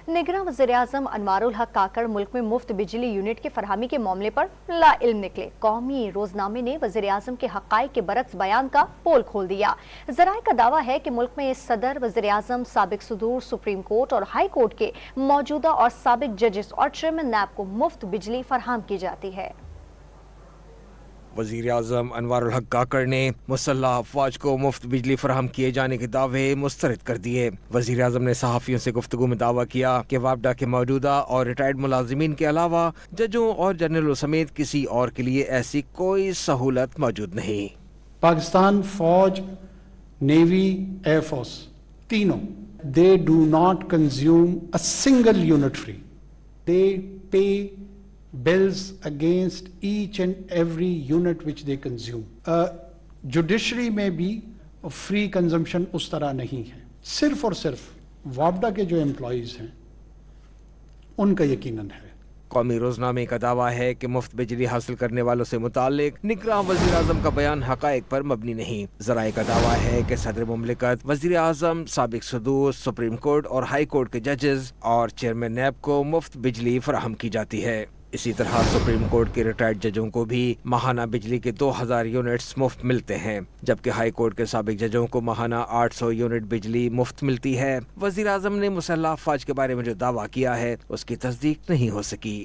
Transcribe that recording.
निगरां वज़ीर-ए-आज़म अनवारुल हक काकड़ मुल्क में मुफ्त बिजली यूनिट की फरहमी के मामले पर लाइल्म निकले। कौमी रोजनामे ने वज़ीर-ए-आज़म के हक़ाइक़ के बरक्स बयान का पोल खोल दिया। ज़राए का दावा है कि मुल्क में सदर, वज़ीर-ए-आज़म, साबिक सदूर, सुप्रीम कोर्ट और हाई कोर्ट के मौजूदा और साबिक जजेस और चेयरमैन नैब को मुफ्त बिजली फराहम की जाती है। वज़ीर आज़म अनवारुल हक काकड़ ने मुसल्लह अफवाज को मुफ्त बिजली फराहम किए जाने के दावे मुस्तरद कर दिए। वज़ीर आज़म ने सहाफ़ियों से गुफ्तगू में दावा किया कि वापडा के मौजूदा और रिटायर्ड मुलाजिमीन के अलावा जजों और जनरलों समेत किसी और के लिए ऐसी कोई सहूलत मौजूद नहीं। पाकिस्तान फौज, नेवी, एयरफोर्स तीनों they do not consume a single unit free. They pay bills against each and every unit which they consume. Judiciary में भी फ्री कंजम्पशन उस तरह नहीं है। सिर्फ और सिर्फ वापडा के जो एम्प्लॉइज हैं उनका यकीनन है। कौमी रोजनामे का दावा है कि मुफ्त बिजली हासिल करने वालों से मुतालिक निगरां वज़ीर आज़म का बयान हक़ाइक़ पर मबनी नहीं। ज़राए का दावा है कि सदर मुमलिकत, वज़ीर आज़म, साबिक सदूर, सुप्रीम कोर्ट और हाई कोर्ट के जजेस और चेयरमैन नैब को मुफ्त बिजली फराहम की जाती है। इसी तरह सुप्रीम कोर्ट के रिटायर्ड जजों को भी माहाना बिजली के 2000 यूनिट्स मुफ्त मिलते हैं, जबकि हाई कोर्ट के साबिक जजों को माहाना 800 यूनिट बिजली मुफ्त मिलती है। वज़ीर आज़म ने मुसल्लह अफवाज के बारे में जो दावा किया है उसकी तस्दीक नहीं हो सकी।